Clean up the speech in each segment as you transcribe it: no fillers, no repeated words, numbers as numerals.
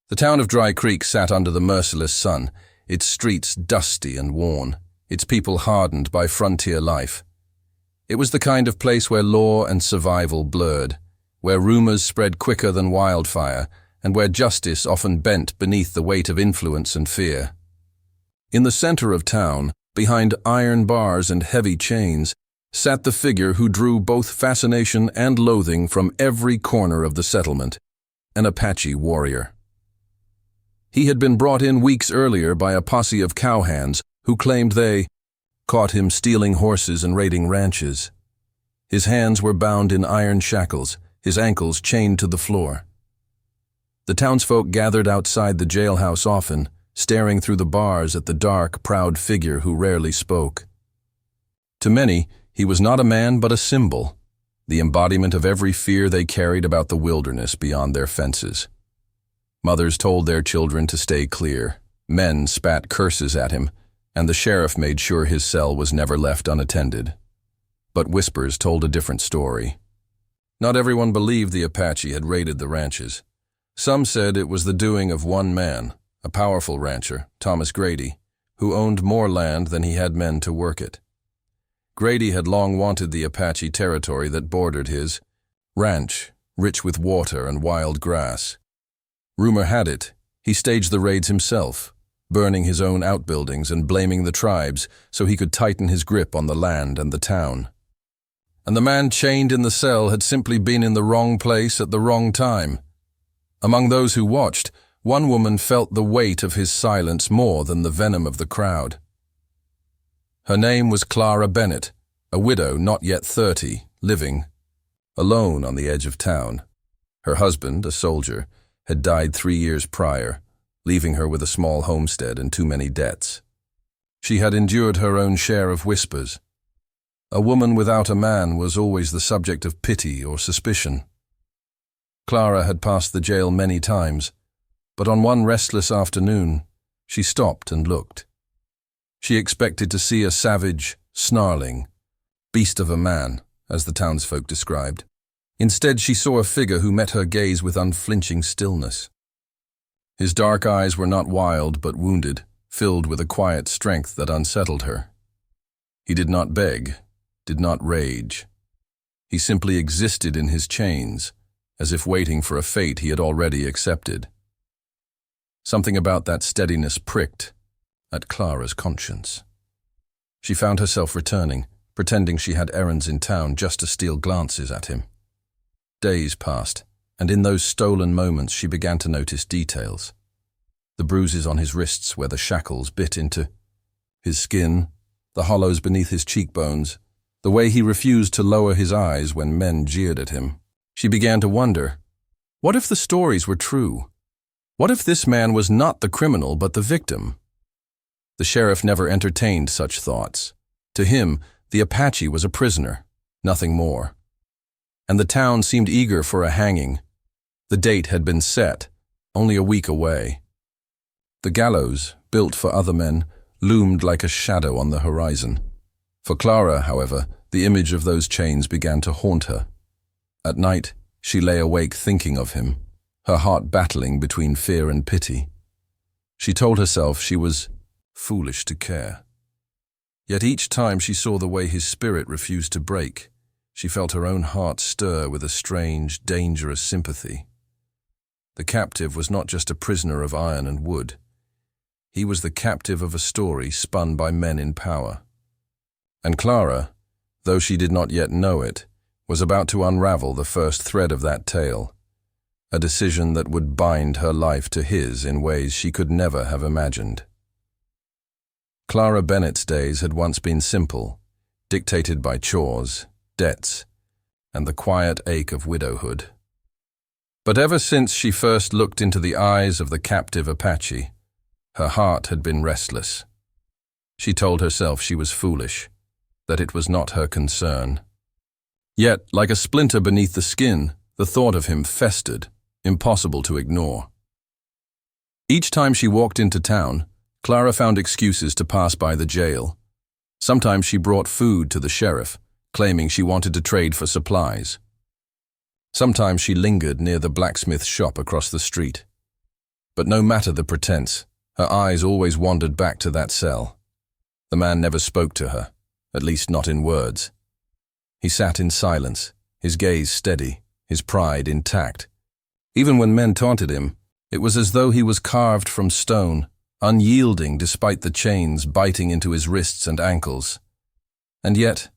The town of Dry Creek sat under the merciless sun, its streets dusty and worn, its people hardened by frontier life. It was the kind of place where law and survival blurred, where rumors spread quicker than wildfire, and where justice often bent beneath the weight of influence and fear. In the center of town, behind iron bars and heavy chains, sat the figure who drew both fascination and loathing from every corner of the settlement, an Apache warrior. He had been brought in weeks earlier by a posse of cowhands who claimed they caught him stealing horses and raiding ranches. His hands were bound in iron shackles, his ankles chained to the floor. The townsfolk gathered outside the jailhouse often, staring through the bars at the dark, proud figure who rarely spoke. To many, he was not a man but a symbol, the embodiment of every fear they carried about the wilderness beyond their fences. Mothers told their children to stay clear, men spat curses at him, and the sheriff made sure his cell was never left unattended. But whispers told a different story. Not everyone believed the Apache had raided the ranches. Some said it was the doing of one man, a powerful rancher, Thomas Grady, who owned more land than he had men to work it. Grady had long wanted the Apache territory that bordered his ranch, rich with water and wild grass. Rumor had it, he staged the raids himself, burning his own outbuildings and blaming the tribes so he could tighten his grip on the land and the town. And the man chained in the cell had simply been in the wrong place at the wrong time. Among those who watched, one woman felt the weight of his silence more than the venom of the crowd. Her name was Clara Bennett, a widow not yet 30, living alone on the edge of town. Her husband, a soldier, had died 3 years prior, leaving her with a small homestead and too many debts. She had endured her own share of whispers. A woman without a man was always the subject of pity or suspicion. Clara had passed the jail many times, but on one restless afternoon, she stopped and looked. She expected to see a savage, snarling beast of a man, as the townsfolk described. Instead, she saw a figure who met her gaze with unflinching stillness. His dark eyes were not wild but wounded, filled with a quiet strength that unsettled her. He did not beg, did not rage. He simply existed in his chains, as if waiting for a fate he had already accepted. Something about that steadiness pricked at Clara's conscience. She found herself returning, pretending she had errands in town just to steal glances at him. Days passed, and in those stolen moments she began to notice details. The bruises on his wrists where the shackles bit into his skin, the hollows beneath his cheekbones, the way he refused to lower his eyes when men jeered at him. She began to wonder, what if the stories were true? What if this man was not the criminal but the victim? The sheriff never entertained such thoughts. To him, the Apache was a prisoner, nothing more. And the town seemed eager for a hanging. The date had been set, only a week away. The gallows, built for other men, loomed like a shadow on the horizon. For Clara, however, the image of those chains began to haunt her. At night, she lay awake thinking of him, her heart battling between fear and pity. She told herself she was foolish to care. Yet each time she saw the way his spirit refused to break, she felt her own heart stir with a strange, dangerous sympathy. The captive was not just a prisoner of iron and wood. He was the captive of a story spun by men in power. And Clara, though she did not yet know it, was about to unravel the first thread of that tale, a decision that would bind her life to his in ways she could never have imagined. Clara Bennett's days had once been simple, dictated by chores, debts, and the quiet ache of widowhood. But ever since she first looked into the eyes of the captive Apache, her heart had been restless. She told herself she was foolish, that it was not her concern. Yet, like a splinter beneath the skin, the thought of him festered, impossible to ignore. Each time she walked into town, Clara found excuses to pass by the jail. Sometimes she brought food to the sheriff, claiming she wanted to trade for supplies. Sometimes she lingered near the blacksmith's shop across the street. But no matter the pretense, her eyes always wandered back to that cell. The man never spoke to her, at least not in words. He sat in silence, his gaze steady, his pride intact. Even when men taunted him, it was as though he was carved from stone, unyielding despite the chains biting into his wrists and ankles. And yet,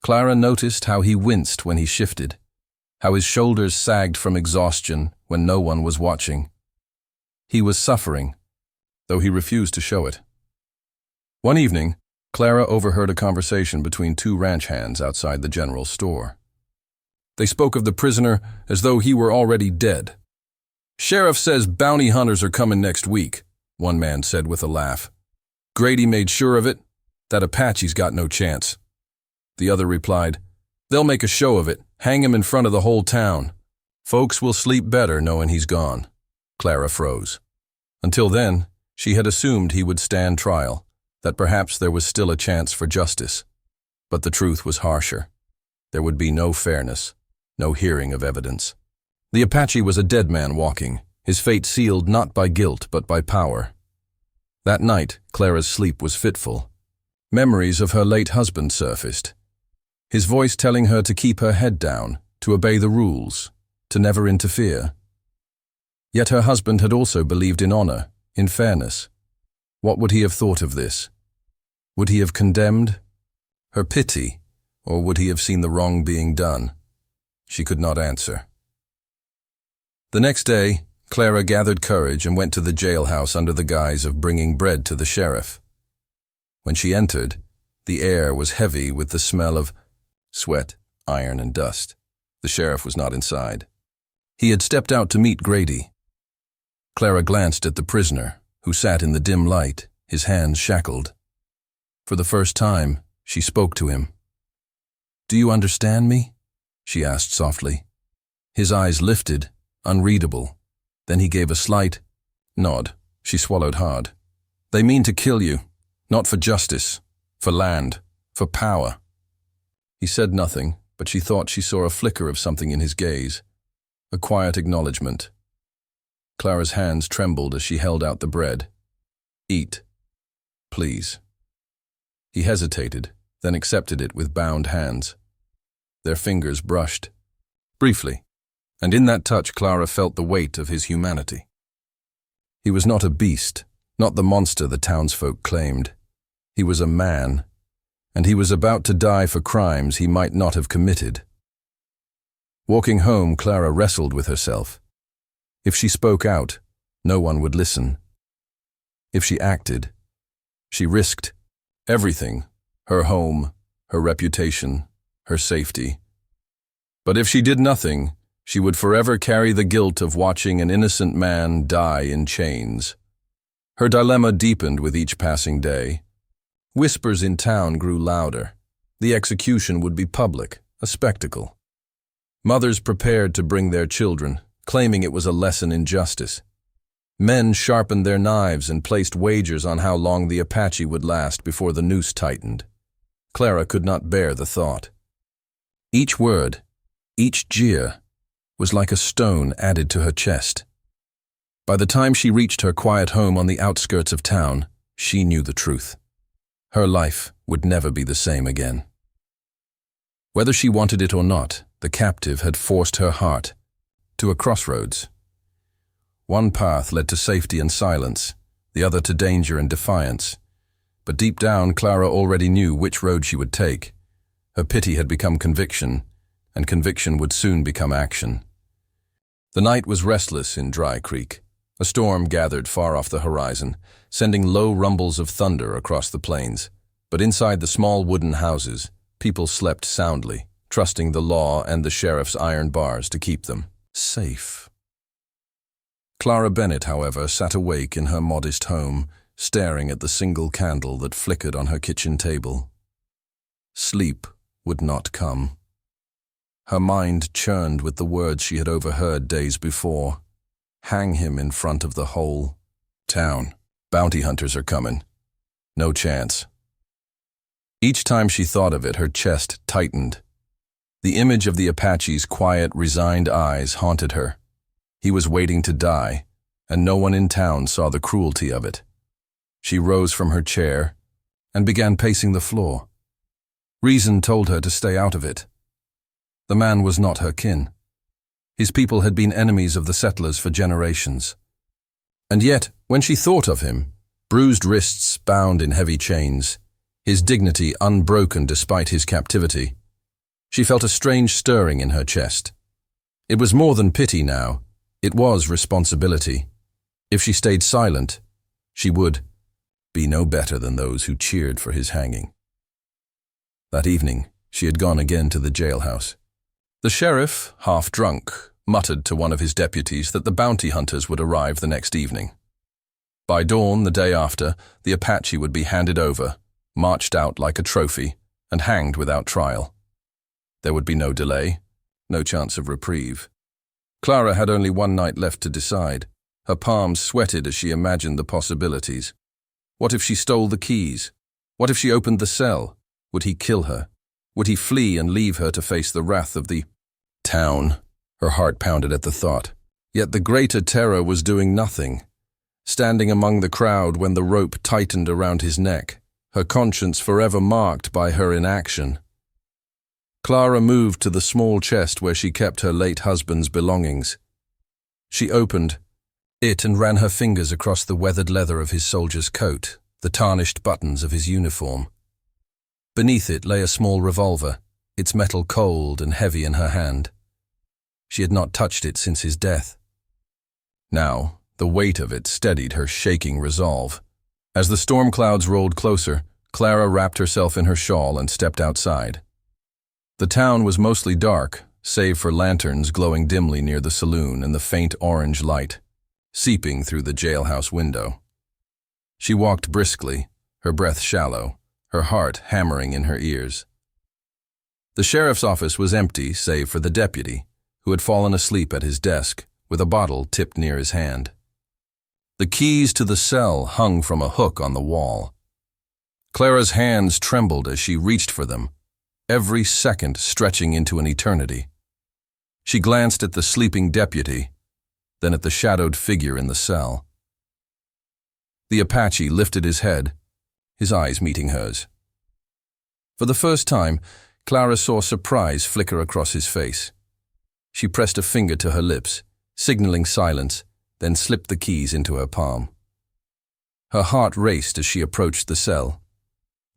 Clara noticed how he winced when he shifted, how his shoulders sagged from exhaustion when no one was watching. He was suffering, though he refused to show it. One evening, Clara overheard a conversation between two ranch hands outside the general store. They spoke of the prisoner as though he were already dead. "Sheriff says bounty hunters are coming next week," one man said with a laugh. "Grady made sure of it. That Apache's got no chance." The other replied, "They'll make a show of it, hang him in front of the whole town. Folks will sleep better knowing he's gone." Clara froze. Until then, she had assumed he would stand trial, that perhaps there was still a chance for justice. But the truth was harsher. There would be no fairness, no hearing of evidence. The Apache was a dead man walking, his fate sealed not by guilt but by power. That night, Clara's sleep was fitful. Memories of her late husband surfaced, his voice telling her to keep her head down, to obey the rules, to never interfere. Yet her husband had also believed in honor, in fairness. What would he have thought of this? Would he have condemned her pity, or would he have seen the wrong being done? She could not answer. The next day, Clara gathered courage and went to the jailhouse under the guise of bringing bread to the sheriff. When she entered, the air was heavy with the smell of sweat, iron, and dust. The sheriff was not inside. He had stepped out to meet Grady. Clara glanced at the prisoner, who sat in the dim light, his hands shackled. For the first time, she spoke to him. "Do you understand me?" she asked softly. His eyes lifted, unreadable. Then he gave a slight nod. She swallowed hard. "They mean to kill you, not for justice, for land, for power." He said nothing, but she thought she saw a flicker of something in his gaze, a quiet acknowledgement. Clara's hands trembled as she held out the bread. "Eat, please." He hesitated, then accepted it with bound hands. Their fingers brushed, briefly, and in that touch Clara felt the weight of his humanity. He was not a beast, not the monster the townsfolk claimed. He was a man, and he was about to die for crimes he might not have committed. Walking home, Clara wrestled with herself. If she spoke out, no one would listen. If she acted, she risked everything, her home, her reputation, her safety. But if she did nothing, she would forever carry the guilt of watching an innocent man die in chains. Her dilemma deepened with each passing day. Whispers in town grew louder. The execution would be public, a spectacle. Mothers prepared to bring their children, claiming it was a lesson in justice. Men sharpened their knives and placed wagers on how long the Apache would last before the noose tightened. Clara could not bear the thought. Each word, each jeer, was like a stone added to her chest. By the time she reached her quiet home on the outskirts of town, she knew the truth. Her life would never be the same again. Whether she wanted it or not, the captive had forced her heart to a crossroads. One path led to safety and silence, the other to danger and defiance. But deep down, Clara already knew which road she would take. Her pity had become conviction, and conviction would soon become action. The night was restless in Dry Creek. A storm gathered far off the horizon, sending low rumbles of thunder across the plains. But inside the small wooden houses, people slept soundly, trusting the law and the sheriff's iron bars to keep them safe. Clara Bennett, however, sat awake in her modest home, staring at the single candle that flickered on her kitchen table. Sleep would not come. Her mind churned with the words she had overheard days before. Hang him in front of the whole town. Bounty hunters are coming. No chance. Each time she thought of it, her chest tightened. The image of the Apache's quiet, resigned eyes haunted her. He was waiting to die, and no one in town saw the cruelty of it. She rose from her chair and began pacing the floor. Reason told her to stay out of it. The man was not her kin. His people had been enemies of the settlers for generations. And yet, when she thought of him, bruised wrists bound in heavy chains, his dignity unbroken despite his captivity, she felt a strange stirring in her chest. It was more than pity now, it was responsibility. If she stayed silent, she would be no better than those who cheered for his hanging. That evening, she had gone again to the jailhouse. The sheriff, half drunk, muttered to one of his deputies that the bounty hunters would arrive the next evening. By dawn the day after, the Apache would be handed over, marched out like a trophy, and hanged without trial. There would be no delay, no chance of reprieve. Clara had only one night left to decide. Her palms sweated as she imagined the possibilities. What if she stole the keys? What if she opened the cell? Would he kill her? Would he flee and leave her to face the wrath of the town? Her heart pounded at the thought. Yet the greater terror was doing nothing. Standing among the crowd when the rope tightened around his neck, her conscience forever marked by her inaction. Clara moved to the small chest where she kept her late husband's belongings. She opened it and ran her fingers across the weathered leather of his soldier's coat, the tarnished buttons of his uniform. Beneath it lay a small revolver, its metal cold and heavy in her hand. She had not touched it since his death. Now, the weight of it steadied her shaking resolve. As the storm clouds rolled closer, Clara wrapped herself in her shawl and stepped outside. The town was mostly dark, save for lanterns glowing dimly near the saloon and the faint orange light, seeping through the jailhouse window. She walked briskly, her breath shallow, her heart hammering in her ears. The sheriff's office was empty save for the deputy, who had fallen asleep at his desk, with a bottle tipped near his hand. The keys to the cell hung from a hook on the wall. Clara's hands trembled as she reached for them, every second stretching into an eternity. She glanced at the sleeping deputy, then at the shadowed figure in the cell. The Apache lifted his head, his eyes meeting hers. For the first time, Clara saw surprise flicker across his face. She pressed a finger to her lips, signaling silence, then slipped the keys into her palm. Her heart raced as she approached the cell.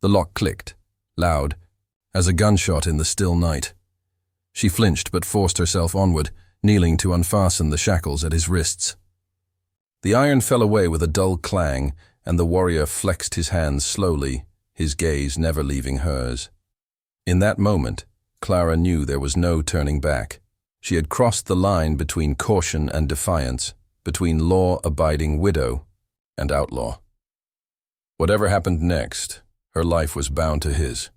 The lock clicked, loud, as a gunshot in the still night. She flinched but forced herself onward, kneeling to unfasten the shackles at his wrists. The iron fell away with a dull clang, and the warrior flexed his hands slowly, his gaze never leaving hers. In that moment, Clara knew there was no turning back. She had crossed the line between caution and defiance, between law-abiding widow and outlaw. Whatever happened next, her life was bound to his.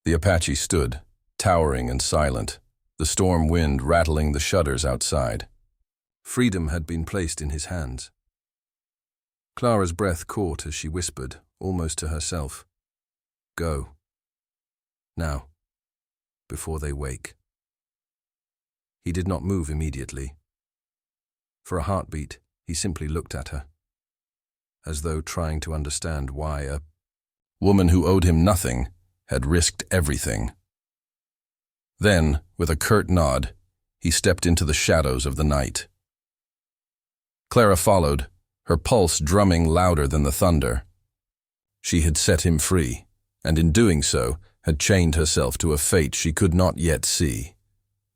The Apache stood, towering and silent, the storm wind rattling the shutters outside. Freedom had been placed in his hands. Clara's breath caught as she whispered, almost to herself, "Go. Now, before they wake." He did not move immediately. For a heartbeat, he simply looked at her, as though trying to understand why a woman who owed him nothing had risked everything. Then, with a curt nod, he stepped into the shadows of the night. Clara followed, her pulse drumming louder than the thunder. She had set him free, and in doing so, had chained herself to a fate she could not yet see.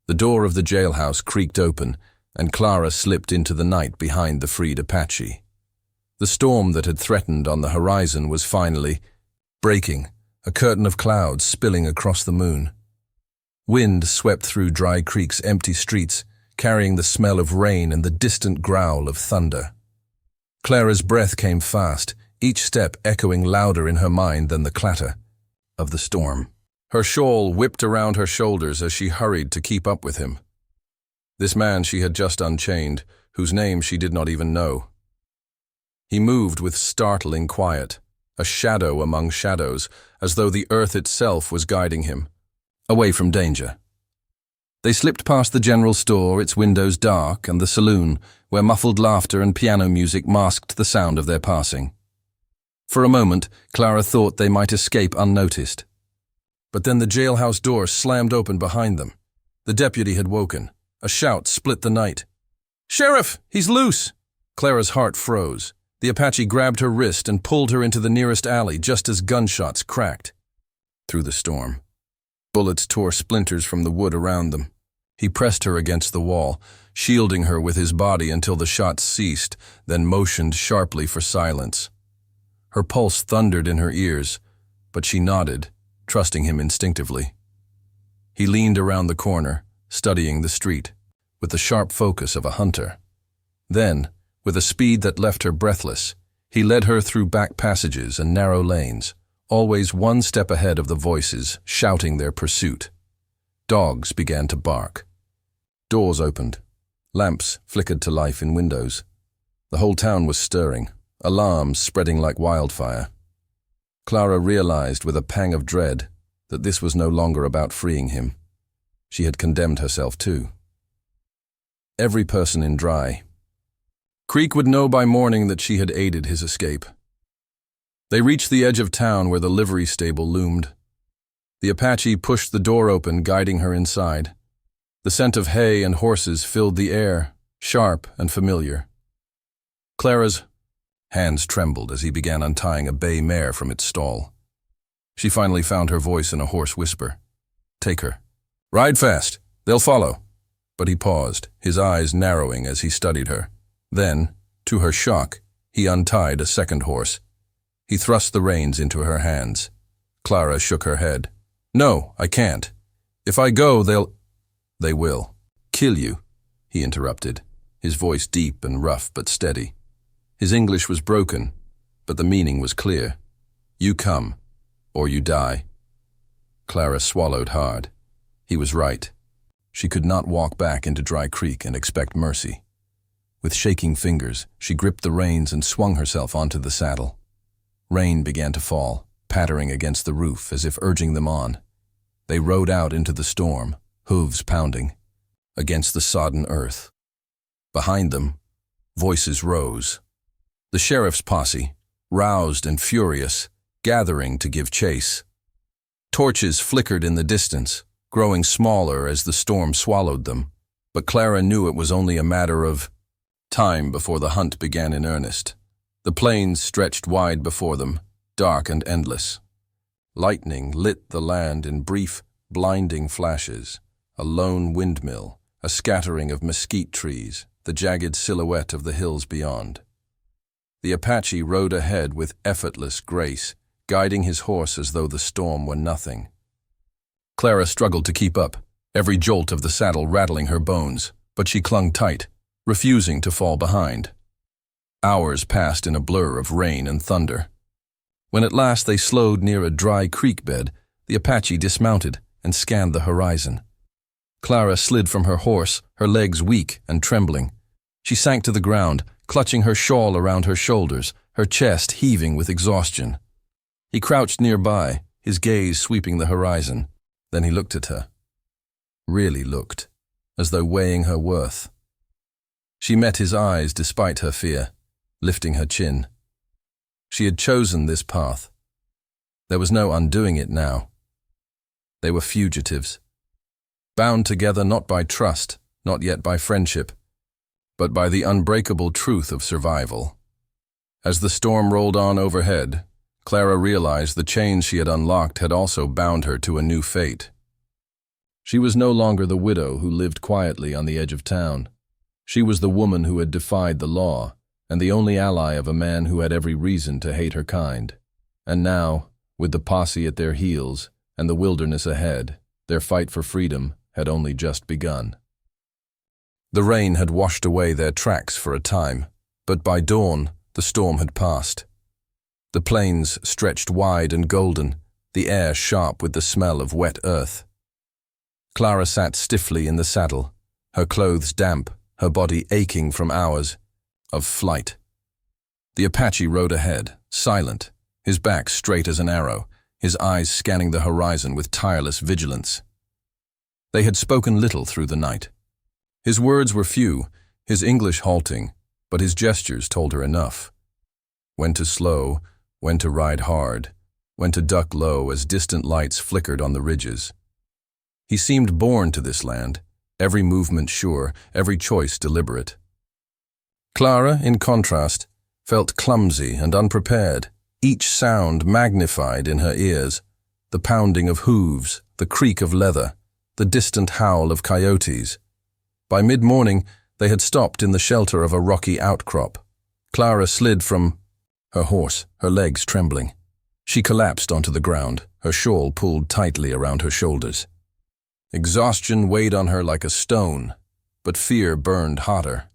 The door of the jailhouse creaked open, and Clara slipped into the night behind the freed Apache. The storm that had threatened on the horizon was finally breaking, a curtain of clouds spilling across the moon. Wind swept through Dry Creek's empty streets, carrying the smell of rain and the distant growl of thunder. Clara's breath came fast, each step echoing louder in her mind than the clatter of the storm. Her shawl whipped around her shoulders as she hurried to keep up with him. This man she had just unchained, whose name she did not even know. He moved with startling quiet, a shadow among shadows, as though the earth itself was guiding him, away from danger. They slipped past the general store, its windows dark, and the saloon, where muffled laughter and piano music masked the sound of their passing. For a moment, Clara thought they might escape unnoticed. But then the jailhouse door slammed open behind them. The deputy had woken. A shout split the night. "Sheriff, he's loose!" Clara's heart froze. The Apache grabbed her wrist and pulled her into the nearest alley just as gunshots cracked through the storm. Bullets tore splinters from the wood around them. He pressed her against the wall, shielding her with his body until the shots ceased, then motioned sharply for silence. Her pulse thundered in her ears, but she nodded, trusting him instinctively. He leaned around the corner, studying the street, with the sharp focus of a hunter. Then, with a speed that left her breathless, he led her through back passages and narrow lanes, always one step ahead of the voices shouting their pursuit. Dogs began to bark. Doors opened. Lamps flickered to life in windows. The whole town was stirring, alarms spreading like wildfire. Clara realized with a pang of dread that this was no longer about freeing him. She had condemned herself too. Every person in Dry Creek would know by morning that she had aided his escape. They reached the edge of town where the livery stable loomed. The Apache pushed the door open, guiding her inside. The scent of hay and horses filled the air, sharp and familiar. Clara's hands trembled as he began untying a bay mare from its stall. She finally found her voice in a hoarse whisper. "Take her. Ride fast. They'll follow." But he paused, his eyes narrowing as he studied her. Then, to her shock, he untied a second horse. He thrust the reins into her hands. Clara shook her head. "No, I can't. If I go, They will. Kill you," he interrupted, his voice deep and rough but steady. His English was broken, but the meaning was clear. "You come, or you die." Clara swallowed hard. He was right. She could not walk back into Dry Creek and expect mercy. With shaking fingers, she gripped the reins and swung herself onto the saddle. Rain began to fall, pattering against the roof as if urging them on. They rode out into the storm, hooves pounding, against the sodden earth. Behind them, voices rose. The sheriff's posse, roused and furious, gathering to give chase. Torches flickered in the distance, growing smaller as the storm swallowed them, but Clara knew it was only a matter of time before the hunt began in earnest. The plains stretched wide before them, dark and endless. Lightning lit the land in brief, blinding flashes. A lone windmill, a scattering of mesquite trees, the jagged silhouette of the hills beyond. The Apache rode ahead with effortless grace, guiding his horse as though the storm were nothing. Clara struggled to keep up, every jolt of the saddle rattling her bones, but she clung tight, refusing to fall behind. Hours passed in a blur of rain and thunder. When at last they slowed near a dry creek bed, the Apache dismounted and scanned the horizon. Clara slid from her horse, her legs weak and trembling. She sank to the ground, clutching her shawl around her shoulders, her chest heaving with exhaustion. He crouched nearby, his gaze sweeping the horizon. Then he looked at her. Really looked, as though weighing her worth. She met his eyes despite her fear, lifting her chin. She had chosen this path. There was no undoing it now. They were fugitives. Bound together not by trust, not yet by friendship, but by the unbreakable truth of survival. As the storm rolled on overhead, Clara realized the chains she had unlocked had also bound her to a new fate. She was no longer the widow who lived quietly on the edge of town. She was the woman who had defied the law, and the only ally of a man who had every reason to hate her kind. And now, with the posse at their heels and the wilderness ahead, their fight for freedom had only just begun. The rain had washed away their tracks for a time, but by dawn the storm had passed. The plains stretched wide and golden, the air sharp with the smell of wet earth. Clara sat stiffly in the saddle, her clothes damp, her body aching from hours of flight. The Apache rode ahead, silent, his back straight as an arrow, his eyes scanning the horizon with tireless vigilance. They had spoken little through the night. His words were few, his English halting, but his gestures told her enough. When to slow, when to ride hard, when to duck low as distant lights flickered on the ridges. He seemed born to this land, every movement sure, every choice deliberate. Clara, in contrast, felt clumsy and unprepared, each sound magnified in her ears, the pounding of hooves, the creak of leather, the distant howl of coyotes. By mid-morning, they had stopped in the shelter of a rocky outcrop. Clara slid from her horse, her legs trembling. She collapsed onto the ground, her shawl pulled tightly around her shoulders. Exhaustion weighed on her like a stone, but fear burned hotter.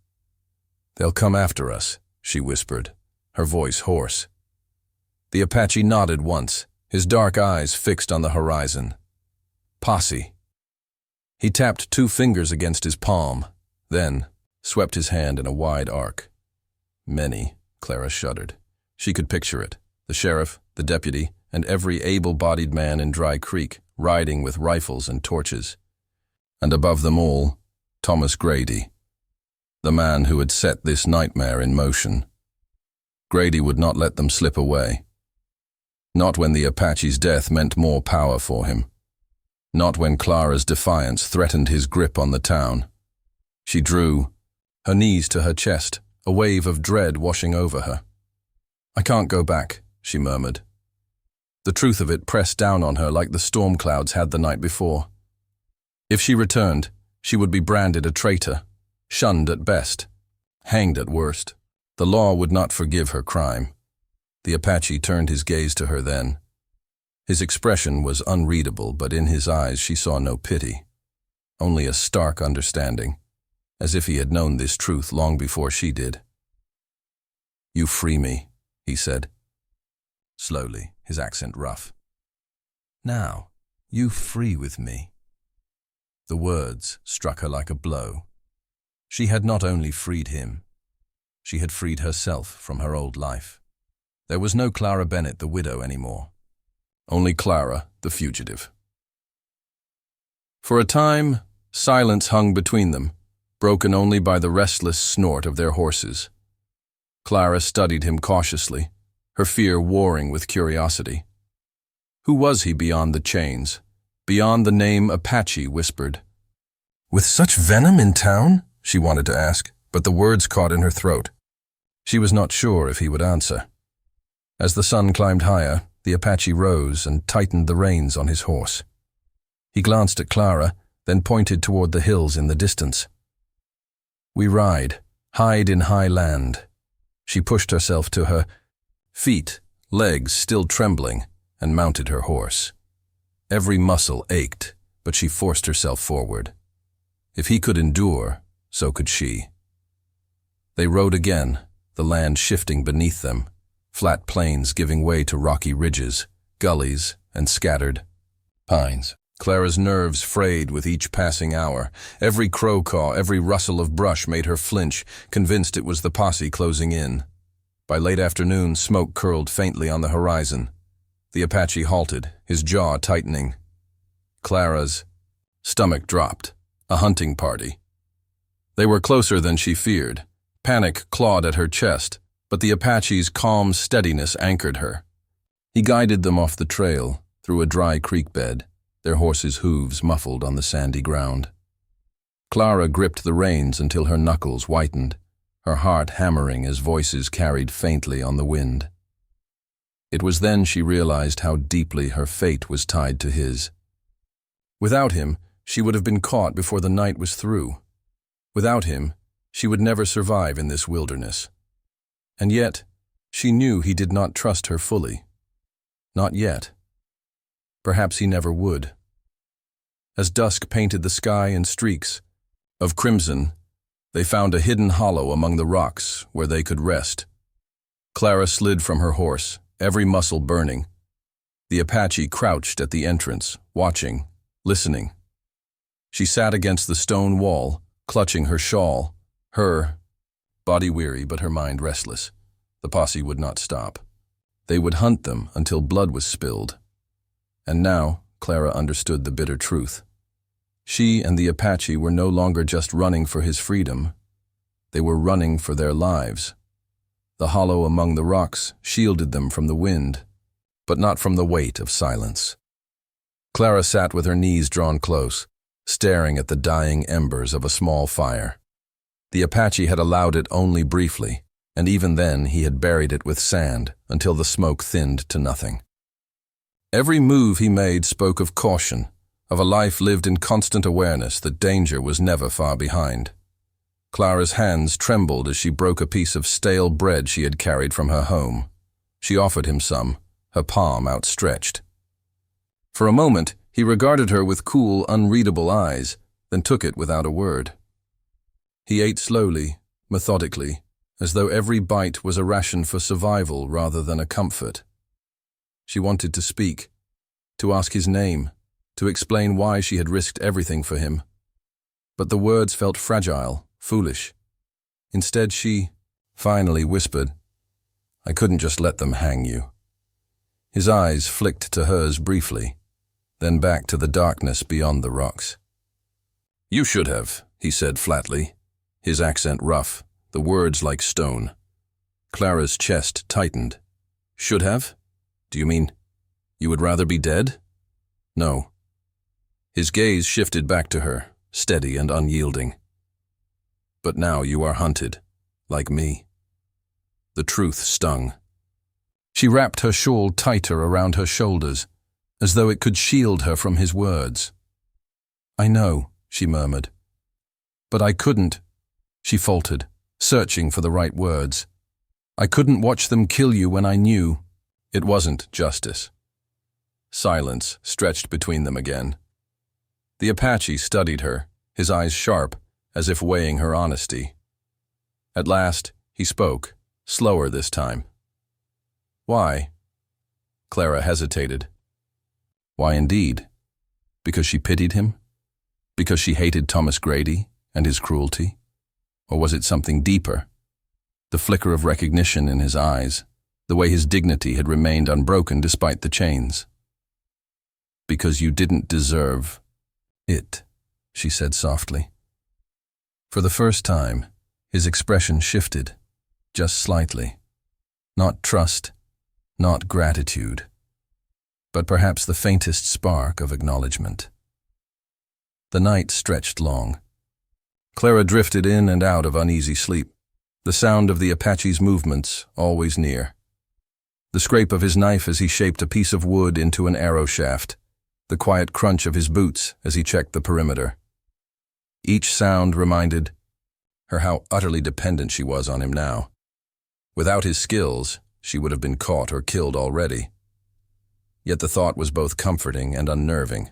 "They'll come after us," she whispered, her voice hoarse. The Apache nodded once, his dark eyes fixed on the horizon. "Posse." He tapped 2 fingers against his palm, then swept his hand in a wide arc. "Many," Clara shuddered. She could picture it, the sheriff, the deputy, and every able-bodied man in Dry Creek, riding with rifles and torches. And above them all, Thomas Grady, the man who had set this nightmare in motion. Grady would not let them slip away. Not when the Apache's death meant more power for him. Not when Clara's defiance threatened his grip on the town. She drew, her knees to her chest, a wave of dread washing over her. "I can't go back," she murmured. The truth of it pressed down on her like the storm clouds had the night before. If she returned, she would be branded a traitor, shunned at best, hanged at worst. The law would not forgive her crime. The Apache turned his gaze to her then. His expression was unreadable, but in his eyes she saw no pity, only a stark understanding, as if he had known this truth long before she did. "You free me," he said. Slowly, his accent rough. "Now, you free with me." The words struck her like a blow. She had not only freed him, she had freed herself from her old life. There was no Clara Bennett the widow anymore. Only Clara, the fugitive. For a time, silence hung between them, broken only by the restless snort of their horses. Clara studied him cautiously, her fear warring with curiosity. Who was he beyond the chains, beyond the name Apache whispered? "With such venom in town?" she wanted to ask, but the words caught in her throat. She was not sure if he would answer. As the sun climbed higher, the Apache rose and tightened the reins on his horse. He glanced at Clara, then pointed toward the hills in the distance. "We hide in high land." She pushed herself to her feet, legs still trembling, and mounted her horse. Every muscle ached, but she forced herself forward. If he could endure, so could she. They rode again, the land shifting beneath them, flat plains giving way to rocky ridges, gullies, and scattered pines. Clara's nerves frayed with each passing hour. Every crow caw, every rustle of brush made her flinch, convinced it was the posse closing in. By late afternoon, smoke curled faintly on the horizon. The Apache halted, his jaw tightening. Clara's stomach dropped. A hunting party. They were closer than she feared. Panic clawed at her chest, but the Apache's calm steadiness anchored her. He guided them off the trail, through a dry creek bed, their horses' hooves muffled on the sandy ground. Clara gripped the reins until her knuckles whitened, her heart hammering as voices carried faintly on the wind. It was then she realized how deeply her fate was tied to his. Without him, she would have been caught before the night was through. Without him, she would never survive in this wilderness. And yet, she knew he did not trust her fully. Not yet. Perhaps he never would. As dusk painted the sky in streaks of crimson, they found a hidden hollow among the rocks where they could rest. Clara slid from her horse, every muscle burning. The Apache crouched at the entrance, watching, listening. She sat against the stone wall, clutching her shawl, her body weary but her mind restless. The posse would not stop. They would hunt them until blood was spilled. And now, Clara understood the bitter truth. She and the Apache were no longer just running for his freedom. They were running for their lives. The hollow among the rocks shielded them from the wind, but not from the weight of silence. Clara sat with her knees drawn close, staring at the dying embers of a small fire. The Apache had allowed it only briefly, and even then he had buried it with sand until the smoke thinned to nothing. Every move he made spoke of caution, of a life lived in constant awareness that danger was never far behind. Clara's hands trembled as she broke a piece of stale bread she had carried from her home. She offered him some, her palm outstretched. For a moment, he regarded her with cool, unreadable eyes, then took it without a word. He ate slowly, methodically, as though every bite was a ration for survival rather than a comfort. She wanted to speak, to ask his name, to explain why she had risked everything for him. But the words felt fragile, foolish. Instead, she finally whispered, "I couldn't just let them hang you." His eyes flicked to hers briefly, then back to the darkness beyond the rocks. "You should have," he said flatly, his accent rough, the words like stone. Clara's chest tightened. "Should have? Do you mean you would rather be dead?" "No." His gaze shifted back to her, steady and unyielding. "But now you are hunted, like me." The truth stung. She wrapped her shawl tighter around her shoulders, as though it could shield her from his words. "I know," she murmured. "But I couldn't," she faltered, searching for the right words. "I couldn't watch them kill you when I knew it wasn't justice." Silence stretched between them again. The Apache studied her, his eyes sharp, as if weighing her honesty. At last, he spoke, slower this time. "Why?" Clara hesitated. Why indeed? Because she pitied him? Because she hated Thomas Grady and his cruelty? Or was it something deeper? The flicker of recognition in his eyes, the way his dignity had remained unbroken despite the chains. "Because you didn't deserve it," she said softly. For the first time, his expression shifted, just slightly. Not trust, not gratitude, but perhaps the faintest spark of acknowledgement. The night stretched long. Clara drifted in and out of uneasy sleep, the sound of the Apache's movements always near. The scrape of his knife as he shaped a piece of wood into an arrow shaft, the quiet crunch of his boots as he checked the perimeter. Each sound reminded her how utterly dependent she was on him now. Without his skills, she would have been caught or killed already. Yet the thought was both comforting and unnerving.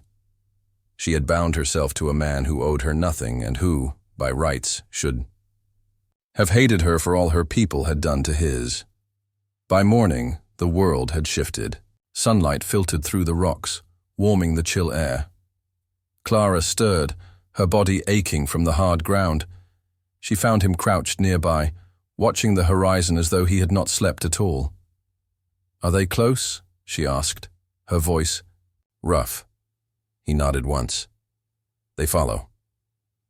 She had bound herself to a man who owed her nothing and who, by rights, should have hated her for all her people had done to his. By morning, the world had shifted. Sunlight filtered through the rocks, warming the chill air. Clara stirred, her body aching from the hard ground. She found him crouched nearby, watching the horizon as though he had not slept at all. "Are they close?" she asked, her voice rough. He nodded once. "They follow."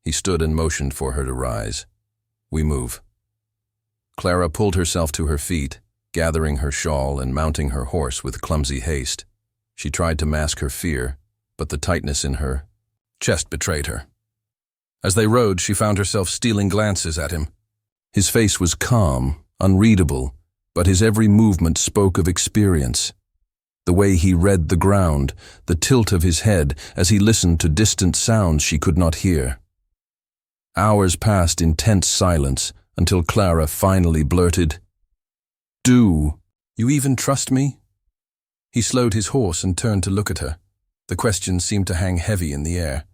He stood and motioned for her to rise. "We move." Clara pulled herself to her feet, gathering her shawl and mounting her horse with clumsy haste. She tried to mask her fear, but the tightness in her chest betrayed her. As they rode, she found herself stealing glances at him. His face was calm, unreadable, but his every movement spoke of experience. The way he read the ground, the tilt of his head as he listened to distant sounds she could not hear. Hours passed in tense silence until Clara finally blurted, "Do you even trust me?" He slowed his horse and turned to look at her. The question seemed to hang heavy in the air.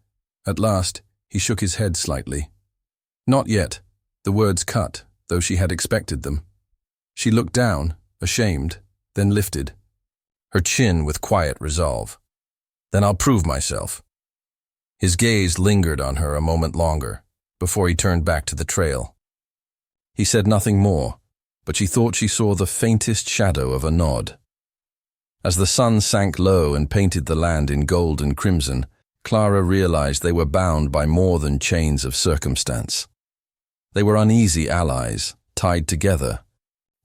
At last, he shook his head slightly. "Not yet." The words cut, though she had expected them. She looked down, ashamed, then lifted, her chin with quiet resolve. "Then I'll prove myself." His gaze lingered on her a moment longer, before he turned back to the trail. He said nothing more, but she thought she saw the faintest shadow of a nod. As the sun sank low and painted the land in gold and crimson, Clara realized they were bound by more than chains of circumstance. They were uneasy allies, tied together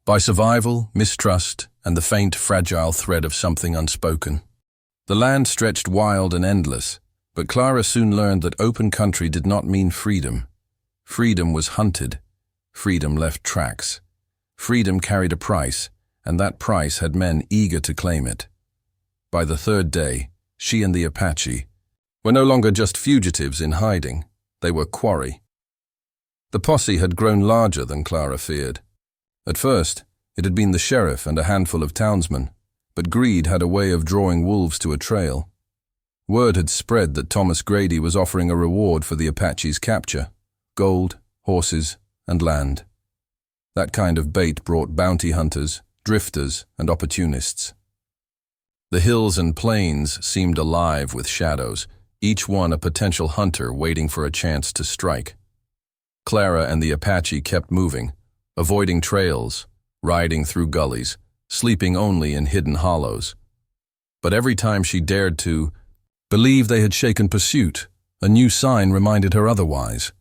by survival, mistrust, and the faint, fragile thread of something unspoken. The land stretched wild and endless, but Clara soon learned that open country did not mean freedom. Freedom was hunted. Freedom left tracks. Freedom carried a price, and that price had men eager to claim it. By the third day, she and the Apache were no longer just fugitives in hiding. They were quarry. The posse had grown larger than Clara feared. At first, it had been the sheriff and a handful of townsmen, but greed had a way of drawing wolves to a trail. Word had spread that Thomas Grady was offering a reward for the Apache's capture: gold, horses, and land. That kind of bait brought bounty hunters, drifters, and opportunists. The hills and plains seemed alive with shadows, each one a potential hunter waiting for a chance to strike. Clara and the Apache kept moving, avoiding trails, riding through gullies, sleeping only in hidden hollows. But every time she dared to believe they had shaken pursuit, a new sign reminded her otherwise.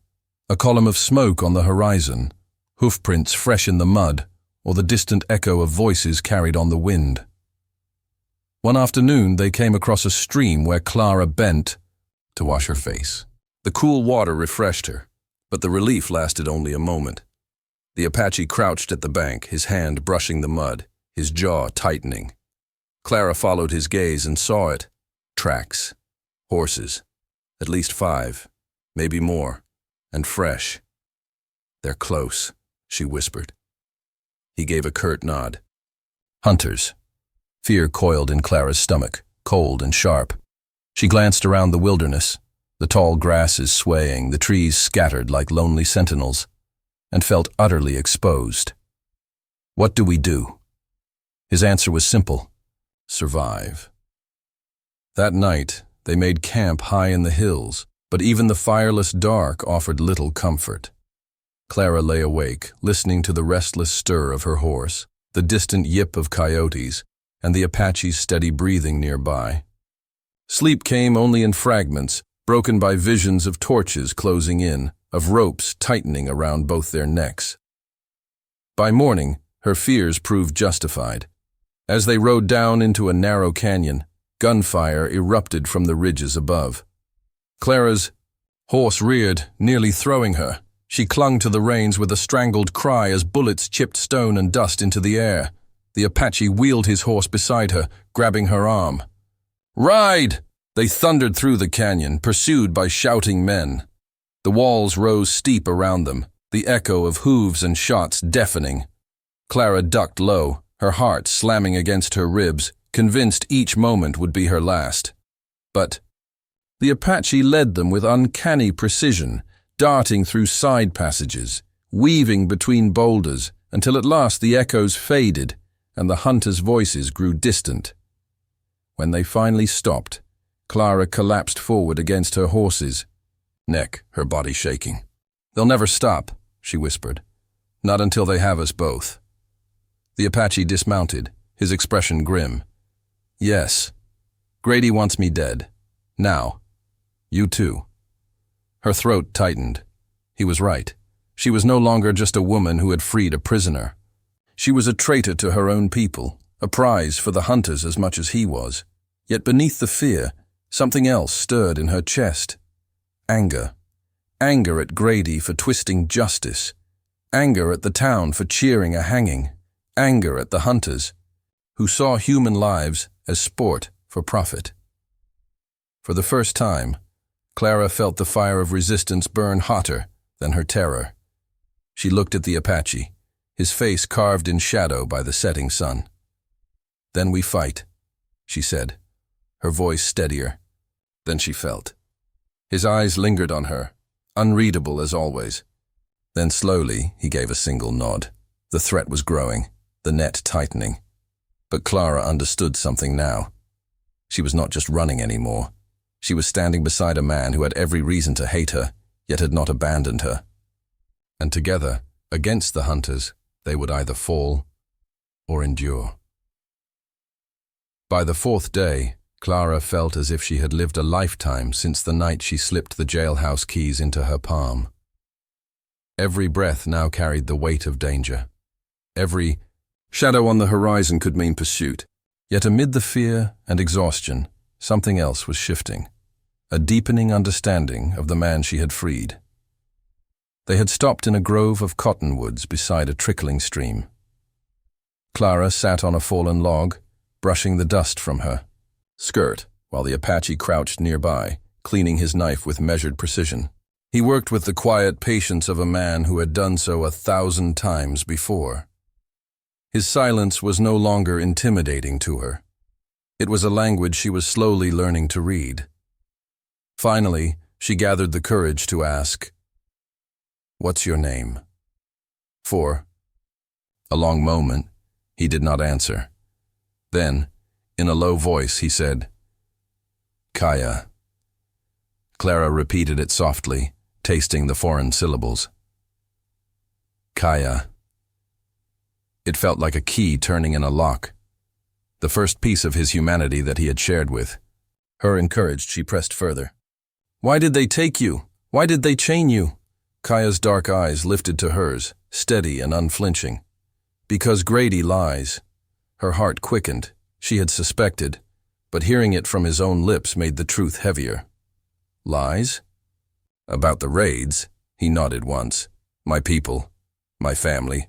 A column of smoke on the horizon, hoofprints fresh in the mud, or the distant echo of voices carried on the wind. One afternoon they came across a stream where Clara bent to wash her face. The cool water refreshed her, but the relief lasted only a moment. The Apache crouched at the bank, his hand brushing the mud, his jaw tightening. Clara followed his gaze and saw it. Tracks. Horses. At least 5, maybe more, and fresh. "They're close," she whispered. He gave a curt nod. Hunters. Fear coiled in Clara's stomach, cold and sharp. She glanced around the wilderness, the tall grasses swaying, the trees scattered like lonely sentinels, and felt utterly exposed. "What do we do?" His answer was simple: survive. That night, they made camp high in the hills, but even the fireless dark offered little comfort. Clara lay awake, listening to the restless stir of her horse, the distant yip of coyotes, and the Apache's steady breathing nearby. Sleep came only in fragments, broken by visions of torches closing in, of ropes tightening around both their necks. By morning, her fears proved justified. As they rode down into a narrow canyon, gunfire erupted from the ridges above. Clara's horse reared, nearly throwing her. She clung to the reins with a strangled cry as bullets chipped stone and dust into the air. The Apache wheeled his horse beside her, grabbing her arm. "Ride!" They thundered through the canyon, pursued by shouting men. The walls rose steep around them, the echo of hooves and shots deafening. Clara ducked low, her heart slamming against her ribs, convinced each moment would be her last. But the Apache led them with uncanny precision, darting through side passages, weaving between boulders, until at last the echoes faded and the hunters' voices grew distant. When they finally stopped, Clara collapsed forward against her horse's neck, her body shaking. "They'll never stop," she whispered. "Not until they have us both." The Apache dismounted, his expression grim. "Yes, Grady wants me dead. Now. You too." Her throat tightened. He was right. She was no longer just a woman who had freed a prisoner. She was a traitor to her own people, a prize for the hunters as much as he was. Yet beneath the fear, something else stirred in her chest. Anger. Anger at Grady for twisting justice. Anger at the town for cheering a hanging. Anger at the hunters, who saw human lives as sport for profit. For the first time, Clara felt the fire of resistance burn hotter than her terror. She looked at the Apache, his face carved in shadow by the setting sun. "Then we fight," she said, her voice steadier. Then she felt. His eyes lingered on her, unreadable as always. Then slowly he gave a single nod. The threat was growing, the net tightening. But Clara understood something now. She was not just running anymore. She was standing beside a man who had every reason to hate her, yet had not abandoned her. And together, against the hunters, they would either fall or endure. By the 4th day, Clara felt as if she had lived a lifetime since the night she slipped the jailhouse keys into her palm. Every breath now carried the weight of danger. Every shadow on the horizon could mean pursuit. Yet amid the fear and exhaustion, something else was shifting. A deepening understanding of the man she had freed. They had stopped in a grove of cottonwoods beside a trickling stream. Clara sat on a fallen log, brushing the dust from her skirt, while the Apache crouched nearby, cleaning his knife with measured precision. He worked with the quiet patience of a man who had done so 1,000 times before. His silence was no longer intimidating to her. It was a language she was slowly learning to read. Finally, she gathered the courage to ask, "What's your name?" For a long moment, he did not answer. Then, in a low voice, he said, "Kaya." Clara repeated it softly, tasting the foreign syllables. Kaya. It felt like a key turning in a lock. The first piece of his humanity that he had shared with. Her encouraged, she pressed further. "Why did they take you? Why did they chain you?" Kaya's dark eyes lifted to hers, steady and unflinching. "Because Grady lies." Her heart quickened. She had suspected, but hearing it from his own lips made the truth heavier. Lies? About the raids, he nodded once. "My people, my family,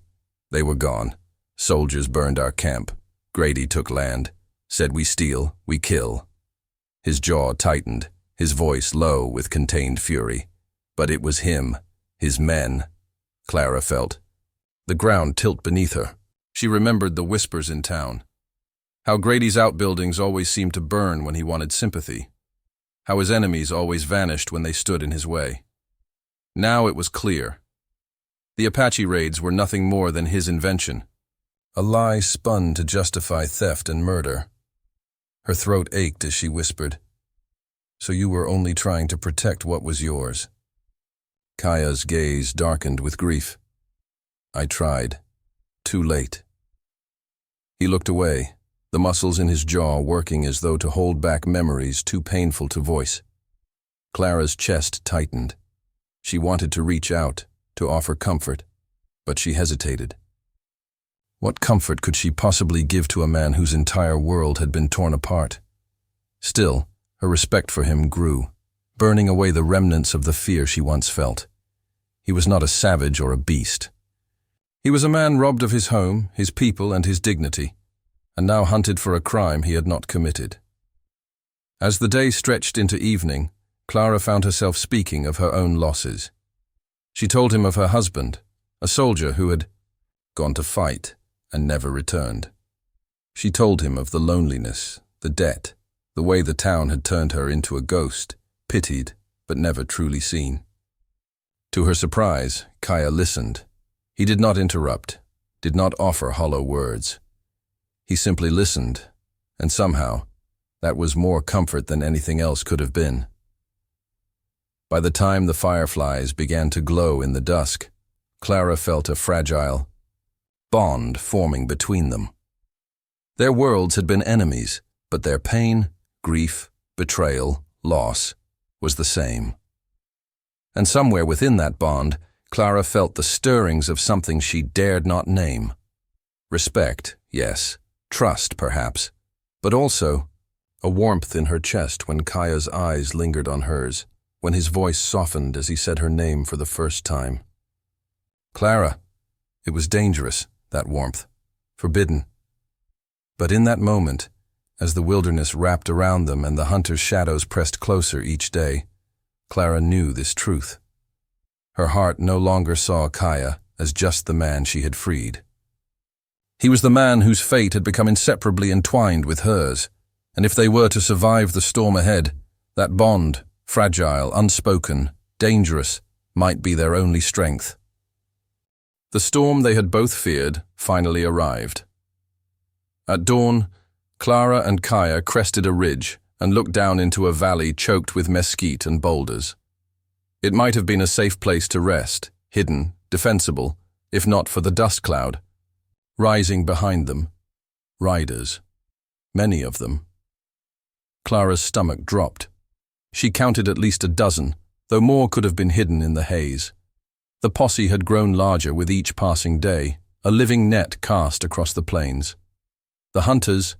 they were gone. Soldiers burned our camp. Grady took land, said we steal, we kill." His jaw tightened, his voice low with contained fury. But it was him, his men, Clara felt. The ground tilt beneath her. She remembered the whispers in town. How Grady's outbuildings always seemed to burn when he wanted sympathy. How his enemies always vanished when they stood in his way. Now it was clear. The Apache raids were nothing more than his invention. A lie spun to justify theft and murder. Her throat ached as she whispered, "So you were only trying to protect what was yours." Kaya's gaze darkened with grief. "I tried. Too late." He looked away, the muscles in his jaw working as though to hold back memories too painful to voice. Clara's chest tightened. She wanted to reach out, to offer comfort, but she hesitated. What comfort could she possibly give to a man whose entire world had been torn apart? Still, her respect for him grew, burning away the remnants of the fear she once felt. He was not a savage or a beast. He was a man robbed of his home, his people, and his dignity, and now hunted for a crime he had not committed. As the day stretched into evening, Clara found herself speaking of her own losses. She told him of her husband, a soldier who had gone to fight and never returned. She told him of the loneliness, the debt, the way the town had turned her into a ghost, pitied but never truly seen. To her surprise, Kaya listened. He did not interrupt, did not offer hollow words. He simply listened, and somehow, that was more comfort than anything else could have been. By the time the fireflies began to glow in the dusk, Clara felt a fragile bond forming between them. Their worlds had been enemies, but their pain, grief, betrayal, loss was the same. And somewhere within that bond, Clara felt the stirrings of something she dared not name. Respect, yes. Trust, perhaps. But also a warmth in her chest when Kaya's eyes lingered on hers, when his voice softened as he said her name for the first time. Clara. It was dangerous, that warmth. Forbidden. But in that moment, as the wilderness wrapped around them and the hunter's shadows pressed closer each day, Clara knew this truth. Her heart no longer saw Kaya as just the man she had freed. He was the man whose fate had become inseparably entwined with hers, and if they were to survive the storm ahead, that bond, fragile, unspoken, dangerous, might be their only strength. The storm they had both feared finally arrived. At dawn, Clara and Kaya crested a ridge and looked down into a valley choked with mesquite and boulders. It might have been a safe place to rest, hidden, defensible, if not for the dust cloud. Rising behind them, riders, many of them. Clara's stomach dropped. She counted at least a dozen, though more could have been hidden in the haze. The posse had grown larger with each passing day, a living net cast across the plains. The hunters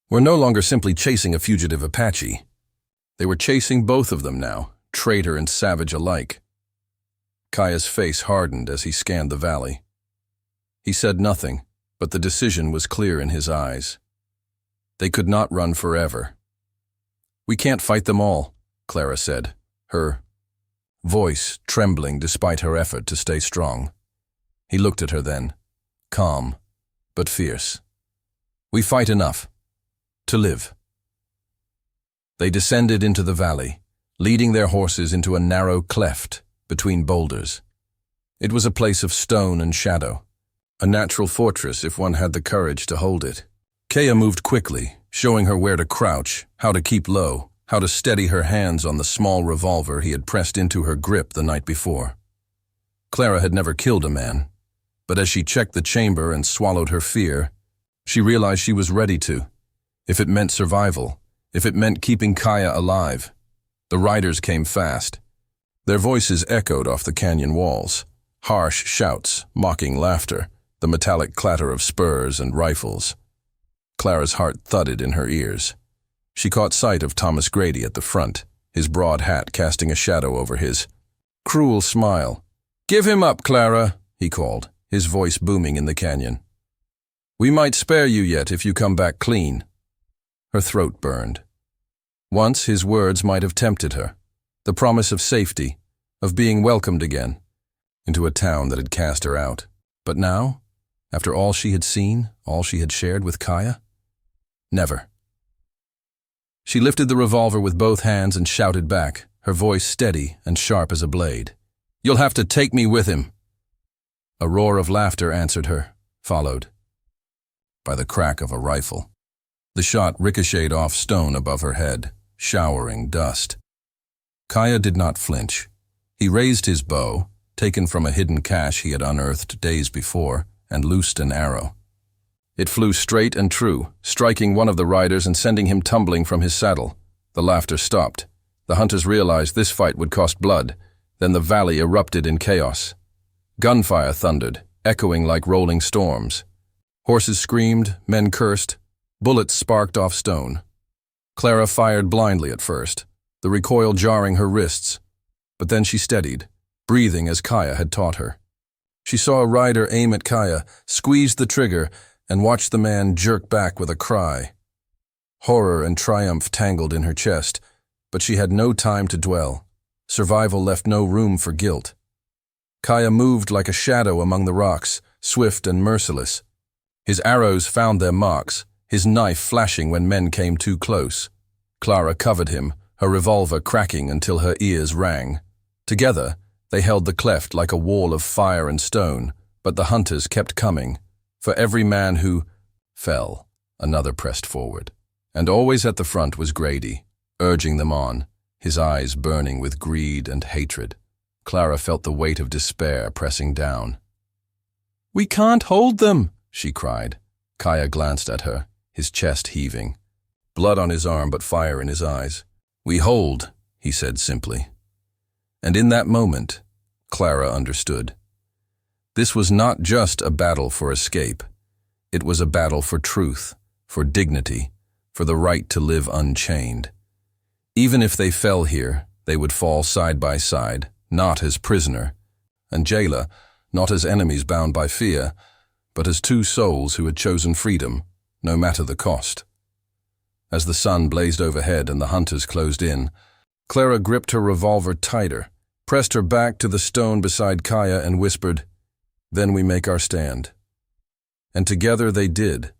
were no longer simply chasing a fugitive Apache. They were chasing both of them now, traitor and savage alike. Kaya's face hardened as he scanned the valley. He said nothing, but the decision was clear in his eyes. They could not run forever. "We can't fight them all," Clara said, her voice trembling despite her effort to stay strong. He looked at her then, calm, but fierce. "We fight enough. To live." They descended into the valley, leading their horses into a narrow cleft between boulders. It was a place of stone and shadow, a natural fortress if one had the courage to hold it. Kaya moved quickly, showing her where to crouch, how to keep low, how to steady her hands on the small revolver he had pressed into her grip the night before. Clara had never killed a man, but as she checked the chamber and swallowed her fear, she realized she was ready to, if it meant survival, if it meant keeping Kaya alive. The riders came fast. Their voices echoed off the canyon walls, harsh shouts, mocking laughter, the metallic clatter of spurs and rifles. Clara's heart thudded in her ears. She caught sight of Thomas Grady at the front, his broad hat casting a shadow over his cruel smile. "Give him up, Clara," he called, his voice booming in the canyon. "We might spare you yet if you come back clean." Her throat burned. Once his words might have tempted her, the promise of safety, of being welcomed again, into a town that had cast her out. But now, after all she had seen, all she had shared with Kaya? Never. She lifted the revolver with both hands and shouted back, her voice steady and sharp as a blade. "You'll have to take me with him." A roar of laughter answered her, followed by the crack of a rifle. The shot ricocheted off stone above her head, showering dust. Kaya did not flinch. He raised his bow, taken from a hidden cache he had unearthed days before, and loosed an arrow. It flew straight and true, striking one of the riders and sending him tumbling from his saddle. The laughter stopped. The hunters realized this fight would cost blood. Then the valley erupted in chaos. Gunfire thundered, echoing like rolling storms. Horses screamed, men cursed, bullets sparked off stone. Clara fired blindly at first, the recoil jarring her wrists. But then she steadied, breathing as Kaya had taught her. She saw a rider aim at Kaya, squeezed the trigger, and watched the man jerk back with a cry. Horror and triumph tangled in her chest, but she had no time to dwell. Survival left no room for guilt. Kaya moved like a shadow among the rocks, swift and merciless. His arrows found their marks, his knife flashing when men came too close. Clara covered him, her revolver cracking until her ears rang. Together, they held the cleft like a wall of fire and stone, but the hunters kept coming. For every man who fell, another pressed forward. And always at the front was Grady, urging them on, his eyes burning with greed and hatred. Clara felt the weight of despair pressing down. "We can't hold them," she cried. Kaya glanced at her, his chest heaving. Blood on his arm but fire in his eyes. "We hold," he said simply. And in that moment, Clara understood. This was not just a battle for escape. It was a battle for truth, for dignity, for the right to live unchained. Even if they fell here, they would fall side by side, not as prisoner, and jailer, not as enemies bound by fear, but as two souls who had chosen freedom, no matter the cost. As the sun blazed overhead and the hunters closed in, Clara gripped her revolver tighter, pressed her back to the stone beside Kaya and whispered, "Then we make our stand." And together they did.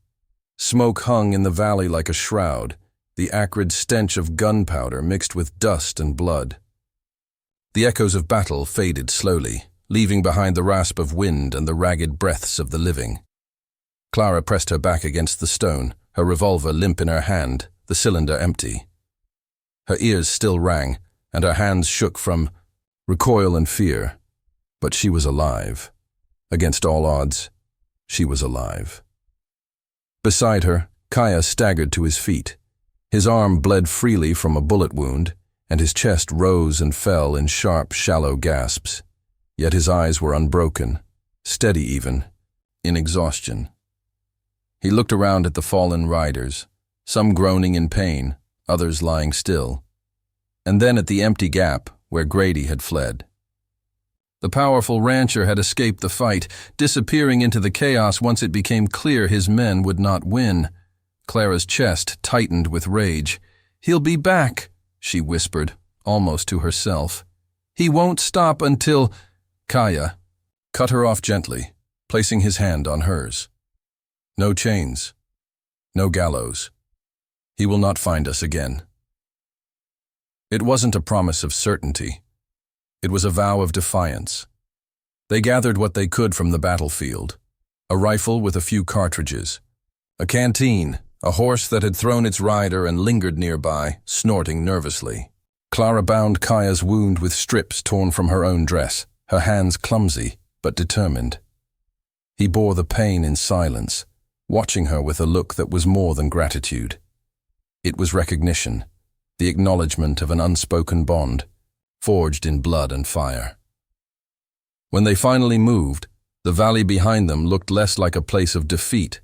Smoke hung in the valley like a shroud, the acrid stench of gunpowder mixed with dust and blood. The echoes of battle faded slowly, leaving behind the rasp of wind and the ragged breaths of the living. Clara pressed her back against the stone, her revolver limp in her hand, the cylinder empty. Her ears still rang, and her hands shook from recoil and fear. But she was alive. Against all odds, she was alive. Beside her, Kaya staggered to his feet. His arm bled freely from a bullet wound, and his chest rose and fell in sharp, shallow gasps. yet his eyes were unbroken, steady even, in exhaustion. He looked around at the fallen riders, some groaning in pain, others lying still, and then at the empty gap where Grady had fled. The powerful rancher had escaped the fight, disappearing into the chaos once it became clear his men would not win. Clara's chest tightened with rage. "He'll be back," she whispered, almost to herself. "He won't stop until—" Kaya cut her off gently, placing his hand on hers. "No chains. No gallows. He will not find us again." It wasn't a promise of certainty. It was a vow of defiance. They gathered what they could from the battlefield: a rifle with a few cartridges, a canteen, a horse that had thrown its rider and lingered nearby, snorting nervously. Clara bound Kaya's wound with strips torn from her own dress, her hands clumsy but determined. He bore the pain in silence, watching her with a look that was more than gratitude. It was recognition, the acknowledgement of an unspoken bond, forged in blood and fire. When they finally moved, the valley behind them looked less like a place of defeat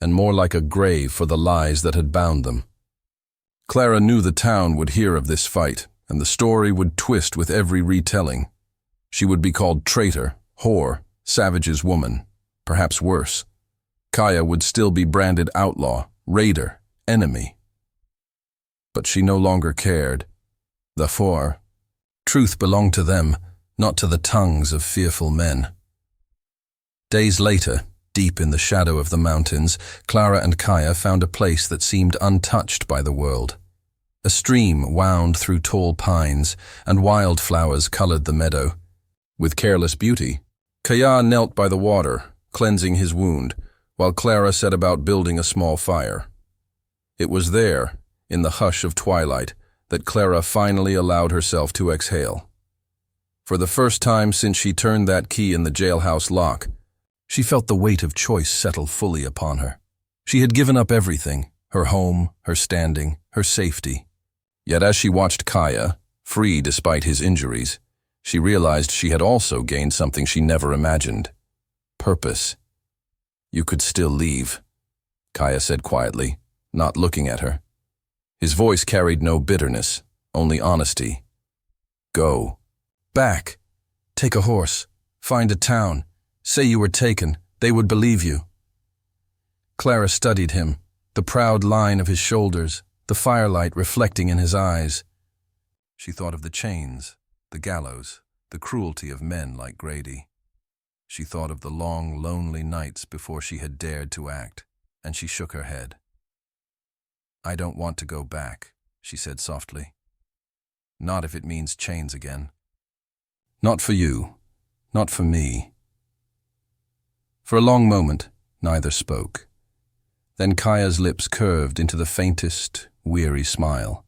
and more like a grave for the lies that had bound them. Clara knew the town would hear of this fight, and the story would twist with every retelling. She would be called traitor, whore, savage's woman, perhaps worse. Kaya would still be branded outlaw, raider, enemy. But she no longer cared. The truth belonged to them, not to the tongues of fearful men. Days later, deep in the shadow of the mountains, Clara and Kaya found a place that seemed untouched by the world. A stream wound through tall pines, and wildflowers colored the meadow. With careless beauty, Kaya knelt by the water, cleansing his wound, while Clara set about building a small fire. It was there, in the hush of twilight, that Clara finally allowed herself to exhale. For the first time since she turned that key in the jailhouse lock, she felt the weight of choice settle fully upon her. She had given up everything, her home, her standing, her safety. Yet as she watched Kaya, free despite his injuries, she realized she had also gained something she never imagined: purpose. "You could still leave," Kaya said quietly, not looking at her. His voice carried no bitterness, only honesty. "Go. Back. Take a horse. Find a town. Say you were taken. They would believe you." Clara studied him, the proud line of his shoulders, the firelight reflecting in his eyes. She thought of the chains, the gallows, the cruelty of men like Grady. She thought of the long, lonely nights before she had dared to act, and she shook her head. "I don't want to go back," she said softly. "Not if it means chains again. Not for you. Not for me." For a long moment, neither spoke. Then Kaya's lips curved into the faintest, weary smile.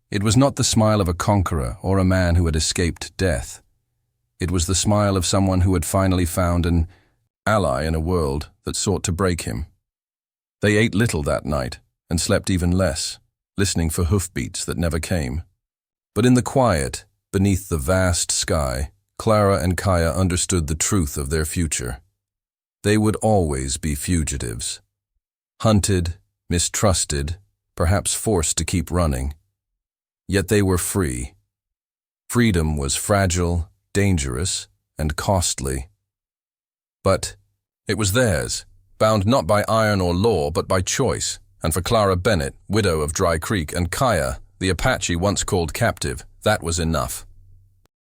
It was not the smile of a conqueror or a man who had escaped death. It was the smile of someone who had finally found an ally in a world that sought to break him. They ate little that night, and slept even less, listening for hoofbeats that never came. But in the quiet, beneath the vast sky, Clara and Kaya understood the truth of their future. They would always be fugitives. Hunted, mistrusted, perhaps forced to keep running. Yet they were free. Freedom was fragile, dangerous, and costly. But it was theirs, bound not by iron or law, but by choice. And for Clara Bennett, widow of Dry Creek, and Kaya, the Apache once called captive, that was enough.